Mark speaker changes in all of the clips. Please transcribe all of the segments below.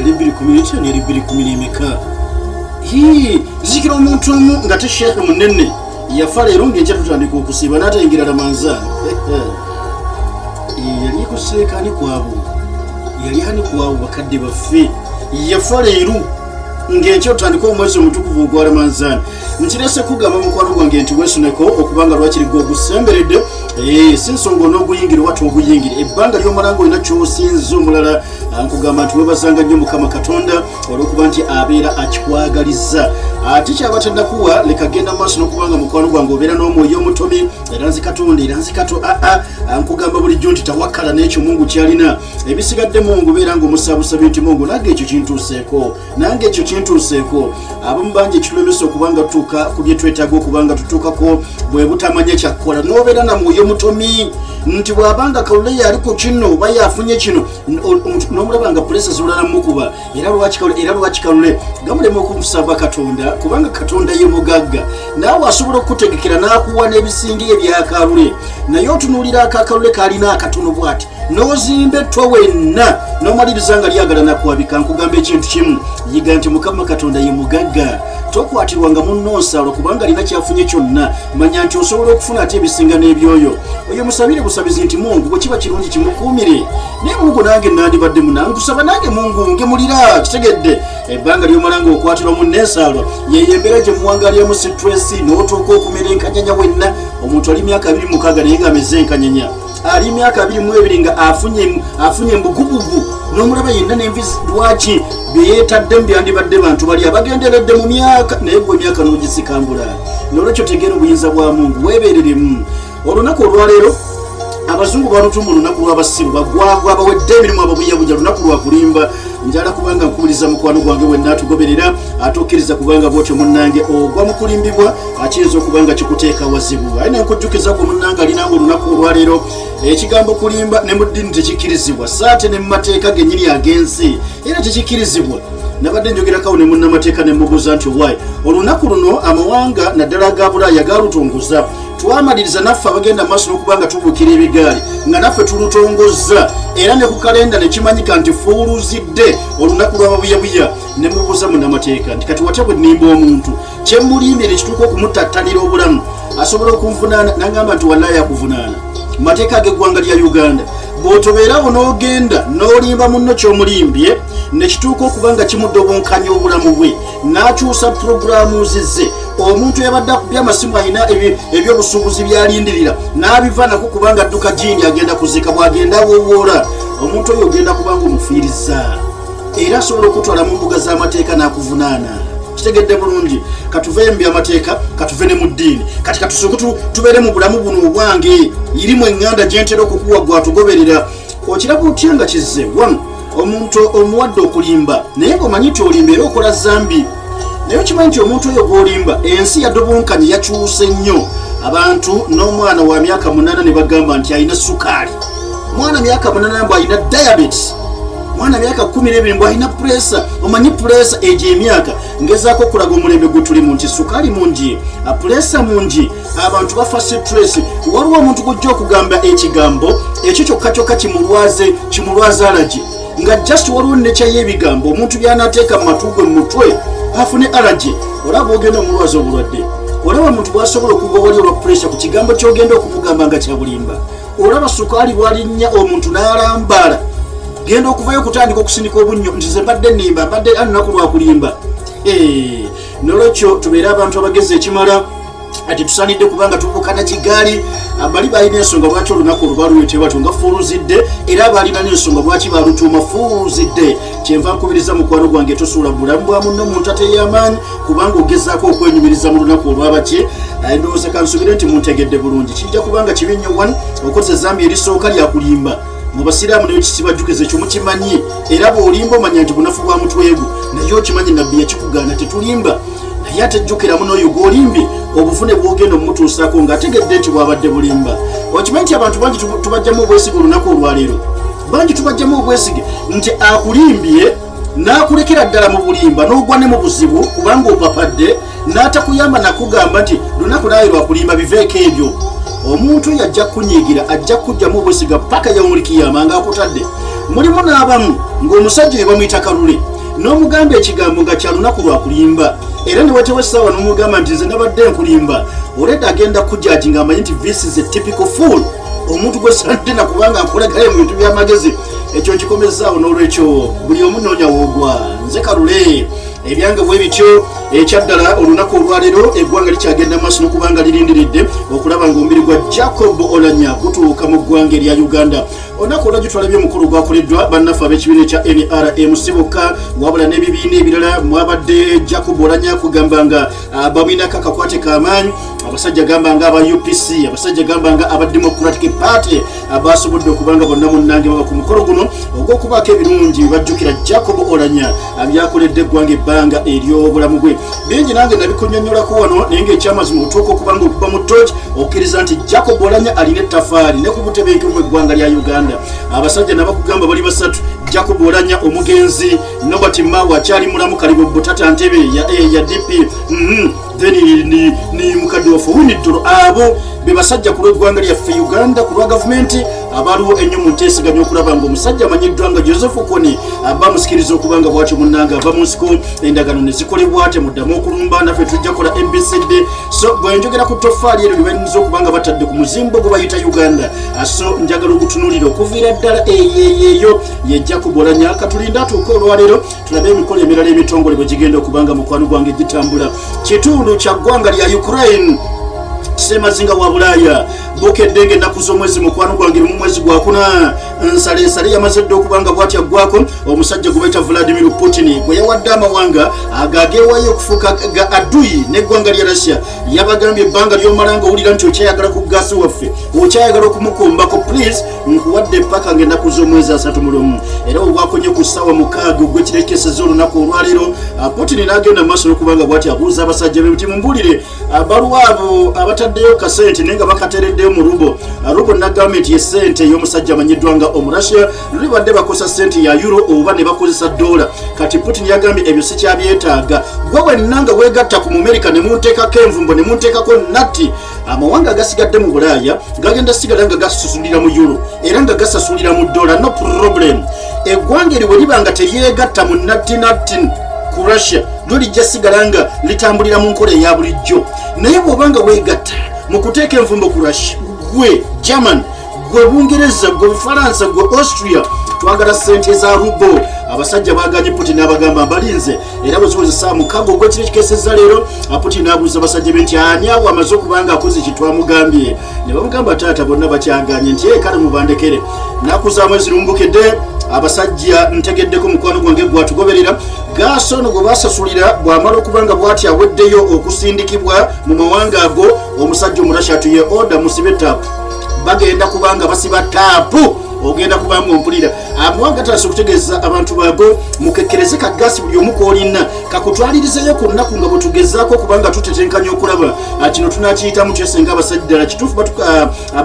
Speaker 1: yali 2015 yali 2010 zikira omuntu omu nga te sheikh munene yafa leero ng'enkya tutandika okusiiba n'atayingira Ramanzan yali kuseekani kwabo yali hani kwabo bakadde baffe yafa leero ng'enkya tutandika omwezi omutukuvu ogwa Ramanzan nkirese kugamba mukwano gwange nti weesuneko okubanga lwakirigo ogusemberedde si nsonga onooguyingire wati oguyingire ebbanga ly'omalanga olina ky'osinza omulala nkugamba nti webazanga nnyo Mukama Katonda olw'okuba nti abeera akikwagaliza ate kyaba tannakuwa leka genda maaso n'okubanga mukwano gwange obeera n'omwoyo omutomi era nzi Katonda era nzi Kato nkugamba bulijjo nti tawakkala n'ekyo Mungu kyalina ebisigadde Mungu beera ng'omusaabusabye nti Mungu nange ekyo kintuuseeko abamu bangi ekitulemesa okubanga tutuuka ku bye twetaaga okubanga tutuukako bwe butamanya kyakkola n'obeera na mwoyo mutomi nti bw'abanga kalule yali ku kino oba yafunye kino n'omulaba nga pulesa zibulala mukuba era lwakikalule gamulema okumusaba Katonda kubanga Katonda ye mugagga naawe asobola okukutegekera n'akuwa n'ebisinga ebyakalule naye otunuulira akakalule kalina akatono bw'ati n'ozimba ettwa wenna n'omaliriza nga lyagala nakuwabika nkugamba ekintu kimu yiga nti Mukama Katonda ye mugagga tokwatirwanga munno nsalo kubanga alina kyafunye kyonna manya nti osobola okufuna ate ebisinga n'ebyoyo oyo musabire busabizi nti Mungu bwe kiba kirungi kimukuumire naye Mungu nange nandibadde munankusaba nange Mungu ngemulira kitegedde ebbanga ly'omalanga okwatirwa munno ensalo yeyo embeera gye muwangalyamu stress n'otuuka okumera enkanyanya wenna omuntu ali myaka 26 naye ng'ameze enkanyanya ali emyaka 22 nga afunye embugubugu n'omulaba yenna n'envi lwaki byetadde mu byandibadde bantu bali abagenderedde mu myaka naye gwe emyaka n'ogisikambula n'olwekyo tegeera obuyinza bwa Mungu weebereremu olunaku olwaleero abazungu balutumba olunaku lw'abasiru bagwagwa abawedde emirimu ababuyabuja lunaku lwa kulimba njala kubanga nkubiriza mukwano gwange wenna atugoberera atukkiriza kubanga bwotyo munnange ogwa mu kulimbibwa akiyinza okubanga kikuteeka wazibu aye nenkujjukiza gwe munnange alinanga olunaku olwaleero ekigambo kulimba ne mu ddiini tekikkirizibwa saate ne mu mateeka gennyini ag'ensi era tekikkirizibwa nabadde njogerako ne munnamateeka ne mubuuza nti owaayi olunaku luno amawanga naddala aga Bulaaya galutongoza twamaliriza naffe abagenda maaso n'okubanga tubuukira ebigaali nga naffe tulutongozza era ne ku kalenda ne kimanyika nti fuuluzidde olunaku lw'ababuyabuya ne mubuuza munnamateeka nti kati wate bwe nnimba omuntu kye mulimbira ekituuka okumutattanira obulamu asobola okunvunaana nangamba nti wallaahi akuvunaana mateeka ag'eggwanga lya Uganda bw'otobeerawo n'ogenda n'olimba munno ky'omulimbye nekituuka okubanga kimudde obunkanya obulamu bwe n'akyusa puroguramu ze omuntu yabadde akubye amasimu alina ebyobusuubuzi byalindirira n'abiva nako kubanga adduka jiini agenda kuzika bw'agenda awowoola omuntu oyo ogenda kubanga omufiiriza era asobola okutwala mu mbuga z'amateeka n'akuvunaana kitegedde bulungi katuve mu byamateeka katuve ne mu ddiini kati katusooke tubeere mu bulamu buno obwange irimu eŋŋanda gye ntera okukuwa gwatugoberera okiraba otya nga kizze wano omuntu omuwadde okulimba naye ng'omanyi nti olimba era okola zambi naye okimanyi nti omuntu oyo gw'olimba ensi yadde obunkanye yakyuse nnyo abantu n'omwana wa myaka 8 ne bagamba nti alina sukaali mwana myaka 8 mbw alina diabetes mwana myaka 12 mbw alina puresa omanyi puresa egyo emyaka ngezaako okulaga omulembe gwe tulimu nti sukaali mungi puresa mungi abantu bafa stress waliwo omuntu gujja okugamba ekigambo ekyo kyokka kimulwaze alagi nga just waliwo nekya y'ebigambo omuntu byanateeka mu matugo mu mutwe afune alagi olaba ogenda omulwaza obulwadde olaba omuntu bwasobola okuva wali olwa pressure ku kigambo kyogenda okumugamba nga kyabulimba olaba sukaali bwalinnya omuntu n'alambala genda okuvayo kutandika okusindika obunnyo nti ze mbadde nnimba mbadde alunaku lwakulimba nolwekyo tubeere abantu abagezi ekimala ati tusaanidde kubanga tuvukana kigaali bali balina ensonga lwaki olunaku olwo baluweetebwa nga fuuluzidde era balina n'ensonga lwaki balutuuma fuuluzidde kyenva nkubiriza mukwano gwange tosuula bulamu bwa munno omuntu atey'amaanyi kubanga ogezaako okwenyumiriza mu lunaku olwabaki ndowooza kansubire nti muntegedde bulungi kijja kubanga kibi nnyo wano okoze ezambi erisooka lyakulimba mu basiraamu nayo kisibajjukiza ekyo mukimanyi era bw'olimba omanya nti bunafu bwa mutwegu naye okimanyi nabbi yakikugaana tetulimba naye atejjukiramu n'oyo gw'olimbye obuvune bwogenda omutuusaako ng'ategedde nti bw'abadde bulimba okimanyi nti abantu bangi tubajjamu obwesige olunaku olwaleero bangi tubajjamu obwesige nti akulimbye n'akulekera ddala mu bulimba n'ogwa ne mu buzibu kubanga opapadde n'atakuyamba nakugamba nti lunaku naye lwakulimba biveeko ebyo omuntu yajja kunyigira ajja kujjamu obwesiga paka yawulikiyama nga akutadde mulimu n'abamu ng'omusajja we bamuyita Kalule n'omugamba ekigambo nga kya lunaku lwa kulimba era ne wetewa essaawa n'omugamba nti nze nabadde nkulimba oleda agenda kujaji ng'amanyi nti this is a typical fool omuntu gwe sante na kubanga akolagayo mu bintu by'amagezi ekyo nkikomezaawo n'olwekyo buli omu noonya woogwa nze Kalule ebyange bwe bityo ekyaddala olunaku olwaleero eggwanga likyagenda maaso n'okubanga lirindiridde okulaba ng'omubiri gwa Jacob Oulanyah gutuuka mu ggwanga erya Uganda. Olunaku olwo twalabye omukolo gwakoleddwa bannaffe ab'ekibiina ekya NRM bokka wabula n'ebibiina ebirala mwabadde Jacob Oulanyah kugamba nga bamwinako akakwate k'amaanyi abasajja gamba nga aba UPC abasajja gamba nga aba Democratic Party basobodde okubanga bonna munnange baba ku mukolo guno ogw'okubaako ebirungi bajjukira Jacob Oulanyah byakoledde eggwanga ebbanga ery'obulamu bwe. Bingi nange nabikunnyonnyolako wano naye ng'ekyamazima otuuka okubanga okuba mu toki okkiriza nti Jacob Oulanyah alina ettafaali ne ku butebenkevu bw'eggwanga lya Uganda. Abasajja nabakugamba bali basatu Jacob Oulanyah omugenzi Nobert Mao akyali mulamu kalibu butata ntebe ya DP then ni mukadde wafu winidoro abo be basajja ku lw'eggwanga lyaffe Uganda ku lwa gavumenti abaliwo ennyo mu nteeseganya okulaba ng'omusajja amanyiddwa nga Joseph Kony bamusikiriza okubanga bw'atyo munnanga ava mu nsiko endagano ne zikolebwa ate muddamu okulumba naffe tujja kola MBCD so bwe njogera ku toffaali ero libayinza okubanga batadde ku muzimbo gwe bayita Uganda so njagala okutunuulira okuviira ddala eyo ye Jacob Oulanyah katulinda atuuka olwaleero tulabe emikolo emirala emitongole bwe gigenda okubanga mukwano gwange gitambula. Kitundu kya ggwanga lya Ukraine Semazinga wa Bulaaya bukedde ennaku z'omwezi mukwano gwange mu mwezi gwa kuna nsale yamaze dde okubanga bw'atya ggwako omusajja gwe bayita Vladimir Putin gwe yawadde amawanga agageewayo okufuuka ga adui n'eggwanga lya Russia yabagambye ebbanga ly'omalanga owulira nti okyayagala ku gaasi waffe okyayagala okumukombako please nkuwadde paka ng'ennaku z'omwezi 31 era obwakonye ku ssaawa 6 ogw'ekirekeseza olunaku olwaleero Putin n'agenda maaso n'okubanga bw'atya abuuza abasajja be nti mumbulire baluwa abo abataddeyo kasente naye nga bakatereddeyo mu rubo na gavumenti ye sente y'omusajja amanyiddwa nga Omurussia luli badde bakozesa sente ya euro oba ne bakozesa dola kati Putin yagambye ebyo si kyabyetaaga gwe wennanga weegatta ku Mumerika ne munteekako envumbo ne munteekako natti amawanga agasigadde mu Bulaaya gagenda sigala nga gasasulira mu euro era nga gasasulira mu dola no problem. Eggwanga eri bwe liba nga teryegatta mu natti ku Russia lijja sigala nga litambulira mu nkola eya bulijjo naye bw'obanga weegatta mu kuteeka envumbo ku Russia gwe German gwe Bungereza gwe Bufaransa gwe Austria twagala sente za rubo abasajja baganye Putin abagamba balinze era bweziweze saa 6 ogw'ekirekeseza leero Putin abuuza abasajja be nti ani awo amaze okubanga akoze kitwamugambye ne bamugamba taata bonna bakyaganye nti kale mubandekere nakuzaamu ezirumbukedde abasajja ntegeddeko mukwano gwange gwatugoberera gasono gwe basasulira bw'amala okubanga bw'ati aweddeyo okusindikibwa mu mawanga ago omusajja Omurussia atuye order musibe taapu bagenda kubanga basiba taapu ogenda kubanga ompulira amawanga taasa okutegeeza abantu bago mukekkereze ka gaasi buli omu koolina kakutwalirizeyo ku nnaku nga bwe tugezaako kubanga tutetenkanya okulaba kino tunakiyitamu twesenga abasajja ddala kituufu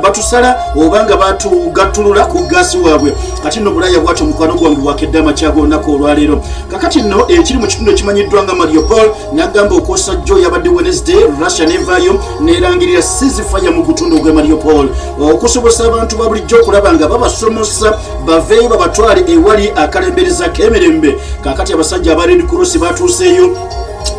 Speaker 1: batusala obanga batugattulula ku gaasi waabwe kati nno Bulaaya bwatyo mukwano gwange bwakedde amakyago olunaku olwaleero kakati nno ekiri mu kitundu ekimanyiddwa nga Mariupol nagamba okwosa jjo yabadde Wednesday Russia nevaayo nerangirira ceasefire mu gutundu ogw'e Mariupol okusobosa abantu ba bulijjo okulaba nga babasomosa baveeyo babatwale ewali akalembereza k'emirembe kakati abasajja aba Red Cross batuuseeyo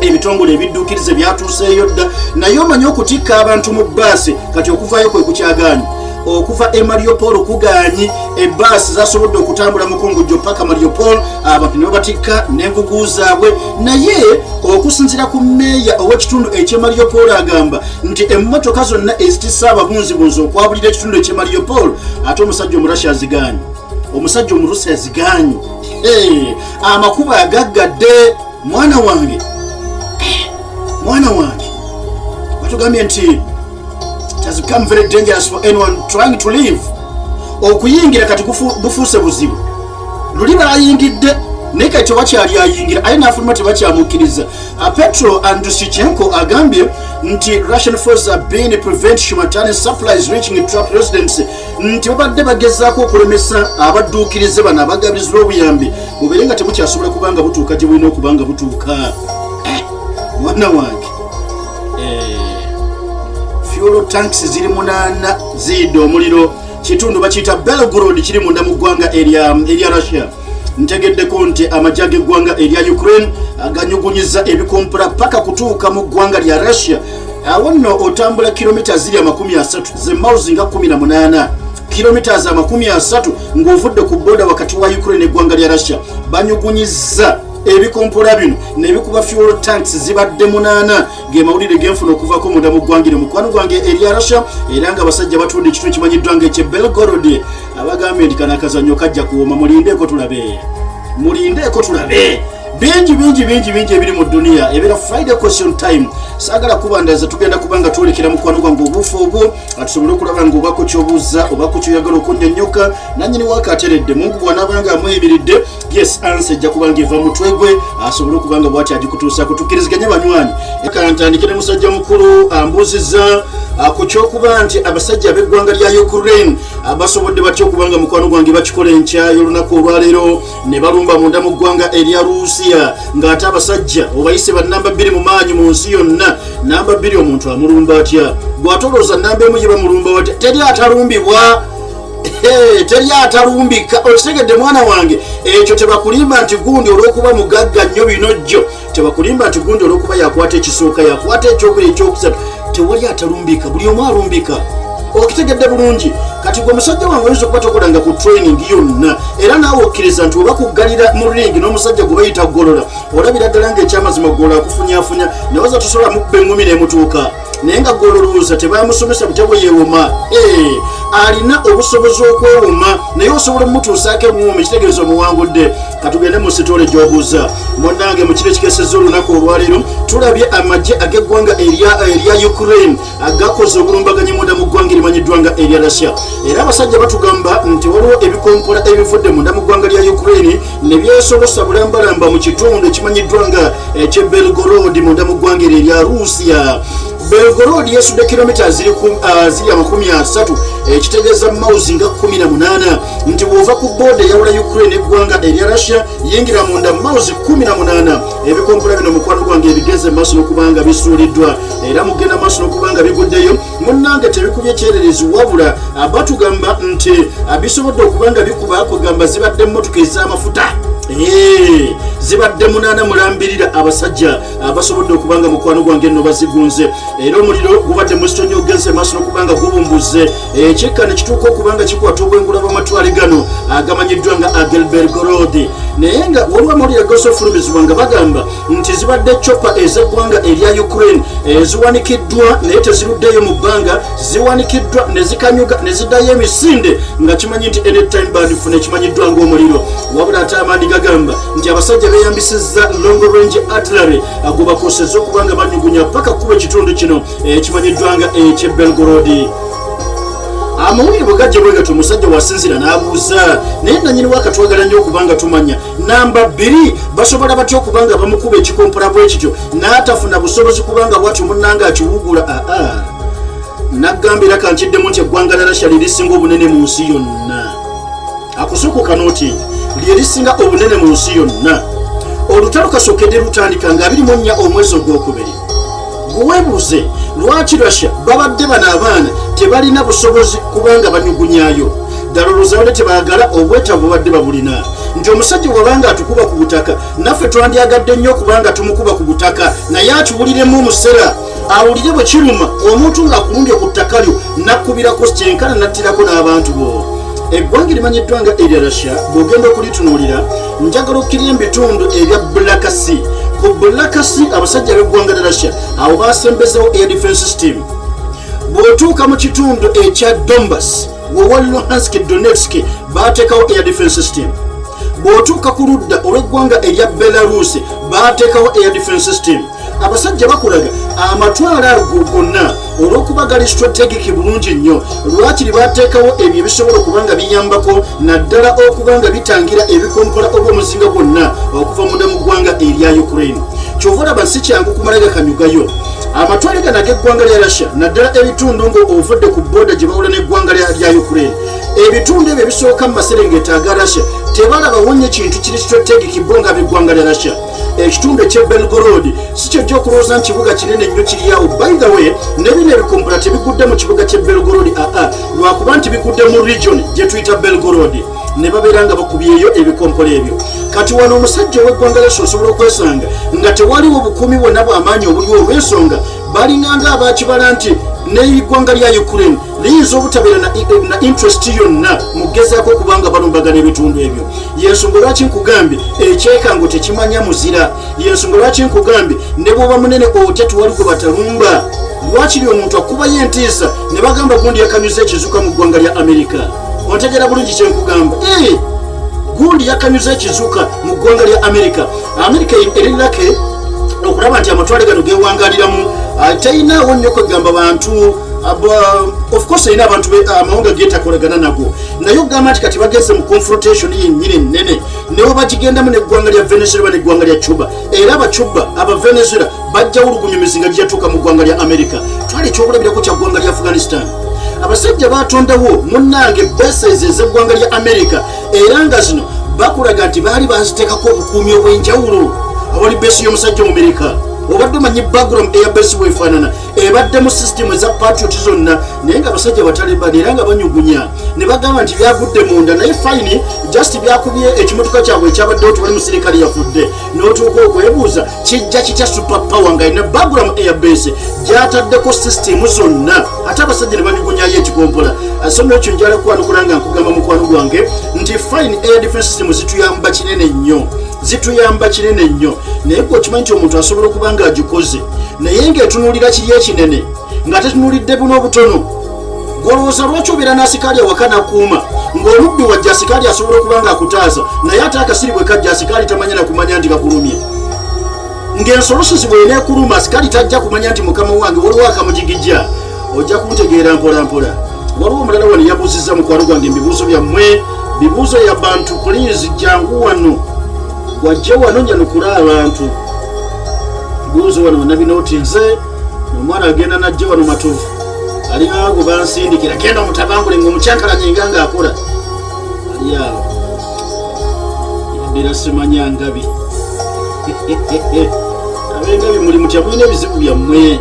Speaker 1: ebitongole ebidduukirize byatuuseeyo dda naye omanyi okutikka abantu mu bbaasi kati okuvaayo kwe kukyagaanyi okuva e Mariupol kugaanyi ebbaasi zasobodde okutambula mukungujjo paka Mariupol abantu ne babatikka n'envugu zaabwe naye okusinziira ku mmeeya ow'ekitundu eky'e Mariupol agamba nti emmotoka zonna ezitissa ababunzibunzi okwabulira ekitundu eky'e Mariupol ate omusajja Omurussia azigaanyi omusajja Omurusiya azigaanyi amakubo agaggadde mwana wange batugambye nti it has become very dangerous for anyone trying to live okuyingira kati bufuuse buzibu luli bayingidde naye kati tebakyali ayingira aye n'afuluma tebakyamukkiriza Petro Andrusichenko agambye nti Russian forces have been prevent humanitarian supplies reaching trap residents nti babadde bagezaako okulemesa abadduukirize bano abagabirizibwa obuyambi bubeere nga tebukyasobola kubanga butuuka gye bulina okubanga butuuka mwana wange fuel tanks ziri 8 ziyidde omuliro kitundu bakiyita Belgorod kiri munda mu ggwanga erya Russia. Ntegeddeko nti amajja g'eggwanga erya Ukraine aganyugunyiza ebikompula paka kutuuka mu ggwanga lya Russia. Awo nno otambula kilomita ziri 30 ze miles nga 18 kilomita za 30 ng'ovudde ku boda wakati wa Ukraine n'eggwanga lya Russia. Banyugunyiza ebikompola bino nebikuba fuel tanks zibadde 8 gemawulire genfuna okuvako munda mu ggwanga lino mukwano gwange erya Russia era nga abasajja batunda ekitundu kimanyiddwa ng'ekye Belgorod abagambye nti kana akazannyo kajja kuwoma mulindeeko tulabe bingi ebiri mu dunia ebera Friday question time sagala kubandaza tugenda kubanga twolekera mukwano gwange obufu obwo atusobole okulaba nga obako kyobuuza obako kyoyagala okunnyonnyoka nannyini wakateredde mungu bw'anaabanga amuyimiridde yes answer ejja kubanga eva mutwegwe asobole okubanga bw'ati agikutuusaako tukkiriziganye banywanyi ekantandikire musajja mukulu ambuuziza ku kyokuba nti abasajja ab'eggwanga lya Ukraine basobodde batya okubanga mukwano gwange bakikola enkyayo olunaku olwaleero ne balumba munda mu ggwanga erya Rusiya ng'ate abasajja obayise bannamba 2 mu maanyi mu nsi yonna. Namba 2 omuntu amulumba atya bw'atolooza namba emu gye bamulumba watya teri atalumbibwa teri atalumbika okitegedde mwana wange ekyo tebakulimba nti gundi olw'okuba mugagga nnyo binojjo tebakulimba nti gundi olw'okuba yakwata ekisooka yakwata ekyokubiri ekyokusatu tewali atalumbika buli omu alumbika okitegedde bulungi kati gwe musajja wange oyinza okuba tokolanga ku training yonna era naawe okkiriza nti oba kuggalira mu ring n'omusajja gwe bayita golola olabira ddala ng'ekyamazima golola akufunyafunya newaza tosobola mukkuba engumi n'emutuuka naye nga gololowooza tebamusomesa butabo yeewoma alina obusobozi okwewoma naye osobola omutuusaako emuwoma ekitegeezo omuwangudde katugende mu sitole gy'obuuza munnange mu kiro ekikesezza olunaku olwaleero tulabye amagye ag'eggwanga erya Ukraine agakoze obulumbaganyi munda mu ggwanga erimanyiddwa nga erya Russia era abasajja batugamba nti waliwo ebikompola ebivudde munda mu ggwanga lya Ukraine ne byesolosa bulambalamba mu kitundu ekimanyiddwa nga ekye Belgorod munda mu ggwanga erya Rusiya. Belgorod yesudde kilomita ziri 30 ekitegeeza miles nga 18 nti bw'ova ku boda eyawula Ukraine eggwanga erya Russia yingira munda miles 18 ebikompola bino mukwano gwange ebigeze maaso n'okubanga bisuuliddwa era mugenda maaso n'okubanga biguddeyo munnange tebikubye kyererezi wabula batugamba nti bisobodde okubanga bikuba kugamba zibadde emmotoka ez'amafuta zibadde 8 mulambirira abasajja basobodde okubanga mukwano gwange nno bazigunze era omuliro gubadde musitonyi ogenze maaso n'okubanga gubumbuze ekikka ne kituuka okubanga kikwata obwengula bw'amatwale gano agamanyiddwa nga Belgorod naye nga waliwo amawulire gosofulumizibwa nga bagamba nti zibadde chopa ez'eggwanga erya Ukraine ziwanikiddwa naye teziruddeyo mu bbanga ziwanikiddwa ne zikanyuga ne ziddayo emisinde nga kimanyi nti anytime badifuna ekimanyiddwa ng'omuliro wabula ate amaanyi gagamba nti abasajja beeyambisizza long range artillery gwe bakosezza okubanga banyugunya paka kuba ekitundu kino ekimanyiddwa nga ekye Belgorod. Amawulire bwe gajja bwe gatyo omusajja wasinzira n'abuuza naye nannyini wakatwagala nnyo okubanga tumanya namba 2 basobola batya okubanga bamukuba ekikompola bwe kityo n'atafuna busobozi kubanga bwatyo munnanga akiwugula naggambira kankiddemu nti eggwanga lya Russia lirisinga obunene mu nsi yonna akusukuka nooti lyerisinga obunene mu nsi yonna olutalo kasookedde lutandika nga 24 omwezi ogwokubiri guweebuuze lwaki Russia babadde bano abaana tebalina busobozi kubanga banyugunyayo ddala oluzawole tebaagala obwetaavu bubadde babulina nti omusajja wabanga atukuba ku butaka naffe twandyagadde nnyo okubanga tumukuba ku butaka naye atuwuliremu omusera awulire bwe kiruma omuntu ng'akulumbye ku ttaka lyo nakkubirako kyenkana nattirako n'abantu bo. Eggwanga limanyiddwa nga erya Russia bw'ogenda okulitunuulira njagala okkirira mu bitundu ebya Black Sea. Ku Black Sea abasajja b'eggwanga lya Russia awo baasembezewo air defense system. Bw'otuuka mu kitundu ekya Donbass wowa Luhansk Donetsk baateekawo air defense system. Bw'otuuka ku ludda olw'eggwanga erya Belarus baateekawo air defense system. Abasajja bakulaga amatwala ago gonna olw'okuba gali strategic bulungi nnyo lwakiri baateekawo ebyo ebisobola okubanga biyambako naddala okubanga bitangira ebikompola obw'omuzinga gwonna okuva munda mu ggwanga erya Ukraine. Kyova olaba si kyangu kumalaga kanyugayo amatwale gano ag'eggwanga lya Russia naddala ebitundu ng'ovudde ku boda gye bawula n'eggwanga lya Ukraine. Ebitundu ebyo ebisooka mu maserengeta aga Russia tebalaba wonye kintu kiri strategic bo nga b'eggwanga lya Russia. ekitundu ekye Belgorod si kyojja okulowooza nti kibuga kinene nnyo kiri awo. By the way, ne bino ebikompula tebigudde mu kibuga kye Belgorod, lwakuba nti bigudde mu region gye tuyita Belgorod, ne babeera nga bakubyeyo ebikompola ebyo. Kati wano omusajja ow'eggwanga lyeso osobola okwesanga nga tewaliwo bukuumi bwonna bw'amaanyi obuli olw'ensonga balinganga abakibala nti n'eggwanga lya Ukraine liyinza obutabeera na interest yonna mu kugezaako okubanga balumbagana ebitundu ebyo. Yensonga lwaki nkugambye ekyekango tekimanya muzira. Yensonga lwaki nkugambye ne bw'oba munene otya tewali gwe batalumba. Lwakiri omuntu akubayo entiisa ne bagamba gundi yakanyuza ekizuka mu ggwanga lya Amerika. Ontegera bulungi kyenkugamba. Gundi yakanyuza ekizuka mu ggwanga lya Amerika. Amerika erirake okulaba nti amatwale gano gewangaliramu tayinaawo nnyo kwegamba bantu. Of course erina abantu amawanga getakolagana nago, naye ogamba nti kati bagenze mu confrontation yennyini nnene newe bagigendamu neggwanga lya Venezuela neggwanga lya Cuba. Era abacuba aba Venezuela bajja wulugumyumizi nga gyatuuka mu ggwanga lya Amerika. Twali ekyokulabirako kya ggwanga lya Afghanistan. Abasajja batondawo munnange bases ez'eggwanga lya Amerika, era nga zino bakulaga nti baali baziteekako obukuumi obw'enjawulo. Awali besi y'omusajja mu Amerika obadde omanyi background eya besi weefaanana ebadde mu system eza patriot zonna, naye nga abasajja batalibani era nga banyugunya ne bagamba nti byagudde munda, naye fine just byakubye ekimotoka kyabwe ekyabaddewo tewali musirikale yafudde. N'otuuka okwebuuza kijja kitya super power nga ina background eya besi gyataddeko system zonna, ate abasajja ne banyugunyayo ekikompola. So n'ekyo njala kwanukula nga nkugamba mukwano gwange nti fine air defense system zituyamba kinene nnyo, zituyamba kinene nnyo, naye gwe okimanyi nti omuntu asobola okuba nga agikoze naye ng'etunuulira kiri ekinene nga tetunuulidde buno obutono. Gwolowooza lwaki obeera n'asikaali awaka nakuuma ng'olubbi wajja asikaali asobola okuba nga akutaaza, naye ate akasiri bwe kajja asikaali tamanya nakumanya nti kakulumye. Ng'ensolosozi bw'eneekuluma asikaali tajja kumanya nti mukama wange waliwo akamugigijja. Ojja kuntegeera mpola mpola. Waliwo omulala wano yabuuzizza mukwano gwange ebibuuzo byammwe, bibuuzo ya bantu, please jangu wano wajje wano nyanukula abantu. Bibuuzo wano nabinootinze, omwana agenda najja wano matuvu alinga gwe bansindikira genda omutabangule ng'omukyankalanye nga akola ali awo yadira semanya ngabi abengabi muli mutya mulina ebizibu byammwe.